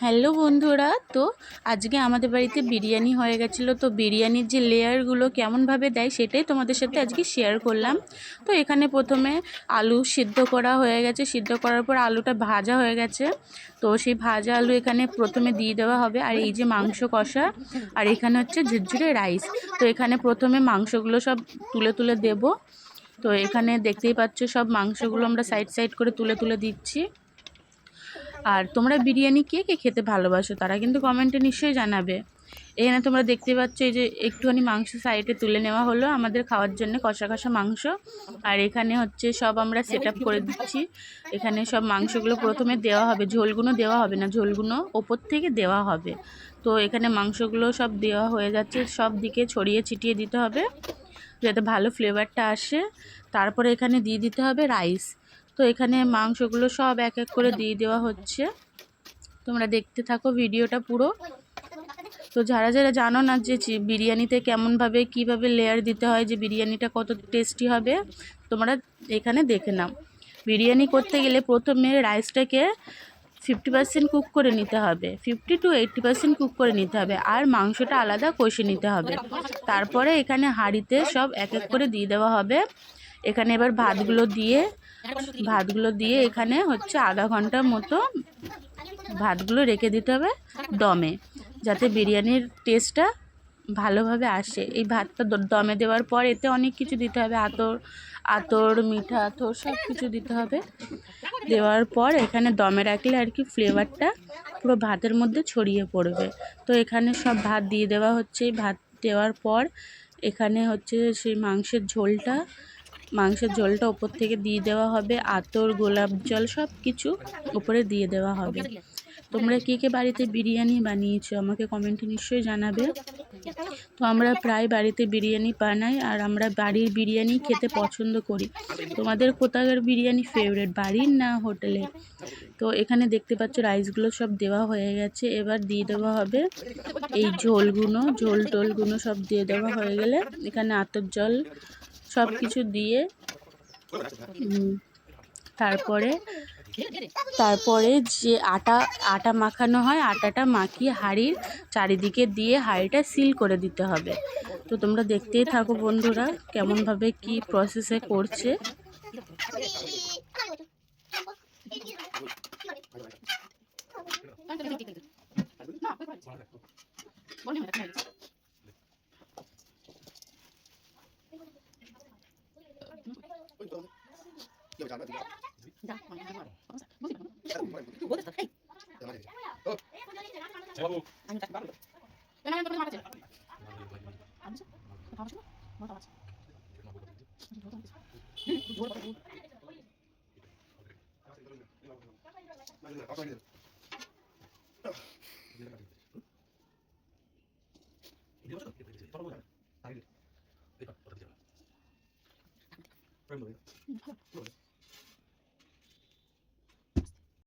Hello বন্ধুরা, তো আজকে আমাদের বাড়িতে বিরিয়ানি হয়ে গেছিলো। তো বিরিয়ানির যে লেয়ারগুলো কেমনভাবে দেয় সেটাই তোমাদের সাথে আজকে শেয়ার করলাম। তো এখানে প্রথমে আলু সিদ্ধ করা হয়ে গেছে, সিদ্ধ করার পর আলুটা ভাজা হয়ে গেছে। তো সেই ভাজা আলু এখানে প্রথমে দিয়ে দেওয়া হবে। আর এই যে মাংস কষা, আর এখানে হচ্ছে ঝুরঝুরে রাইস। তো এখানে প্রথমে মাংসগুলো সব তুলে তুলে দেব। তো এখানে দেখতেই পাচ্ছ সব মাংসগুলো আমরা সাইড সাইড করে তুলে তুলে দিচ্ছি। আর তোমরা বিরিয়ানি কে কে খেতে ভালোবাসো তারা কিন্তু কমেন্টে নিশ্চয়ই জানাবে। এখানে তোমরা দেখতে পাচ্ছ এই যে একটুখানি মাংস সাইডে তুলে নেওয়া হলো আমাদের খাওয়ার জন্য, কষা কষা মাংস। আর এখানে হচ্ছে সব আমরা সেট আপ করে দিচ্ছি। এখানে সব মাংসগুলো প্রথমে দেওয়া হবে, ঝোলগুলো দেওয়া হবে না, ঝোলগুলো ওপর থেকে দেওয়া হবে। তো এখানে মাংসগুলো সব দেওয়া হয়ে যাচ্ছে, সব দিকে ছড়িয়ে ছিটিয়ে দিতে হবে যাতে ভালো ফ্লেভারটা আসে। তারপরে এখানে দিয়ে দিতে হবে রাইস। তো এখানে মাংসগুলো সব এক এক করে দিয়ে দেওয়া হচ্ছে। তোমরা দেখতে থাকো ভিডিওটা পুরো। তো যারা যারা জানো না যে বিরিয়ানিতে কেমনভাবে কীভাবে লেয়ার দিতে হয়, যে বিরিয়ানিটা কত টেস্টি হবে, তোমরা এখানে দেখে নাও। বিরিয়ানি করতে গেলে প্রথমে রাইসটাকে 50% কুক করে নিতে হবে, 50 to 80% কুক করে নিতে হবে, আর মাংসটা আলাদা কষে নিতে হবে। তারপরে এখানে হাঁড়িতে সব এক এক করে দিয়ে দেওয়া হবে। এখানে এবার ভাতগুলো দিয়ে এখানে হচ্ছে আধা ঘন্টার মতো ভাতগুলো রেখে দিতে হবে দমে, যাতে বিরিয়ানির টেস্টটা ভালোভাবে আসে। এই ভাতটা দমে দেওয়ার পর এতে অনেক কিছু দিতে হবে, আতর মিঠা আতর সব কিছু দিতে হবে। দেওয়ার পর এখানে দমে রাখলে আর কি ফ্লেভারটা পুরো ভাতের মধ্যে ছড়িয়ে পড়বে। তো এখানে সব ভাত দিয়ে দেওয়া হচ্ছে। ভাত দেওয়ার পর এখানে হচ্ছে সেই মাংসের ঝোলটা ওপর থেকে দিয়ে দেওয়া হবে, আতর গোলাপ জল সব কিছু উপরে দিয়ে দেওয়া হবে। তোমরা কে কে বাড়িতে বিরিয়ানি বানিয়েছো আমাকে কমেন্টে নিশ্চয়ই জানাবে। তো আমরা প্রায় বাড়িতে বিরিয়ানি বানাই, আর আমরা বাড়ির বিরিয়ানি খেতে পছন্দ করি। তোমাদের কোথাকার বিরিয়ানি ফেভারিট, বাড়ির না হোটেলের? তো এখানে দেখতে পাচ্ছ রাইসগুলো সব দেওয়া হয়ে গেছে। এবার দিয়ে দেওয়া হবে এই ঝোল টোলগুলো সব দিয়ে দেওয়া হয়ে গেলে এখানে আতর জল সব কিছু দিয়ে তারপরে যে আটা মাখানো হয়, আটাটা মাখিয়ে হাঁড়ির চারিদিকে দিয়ে হাঁড়িটা সিল করে দিতে হবে। তো তোমরা দেখতেই থাকো বন্ধুরা কেমনভাবে কি প্রসেসে করছে।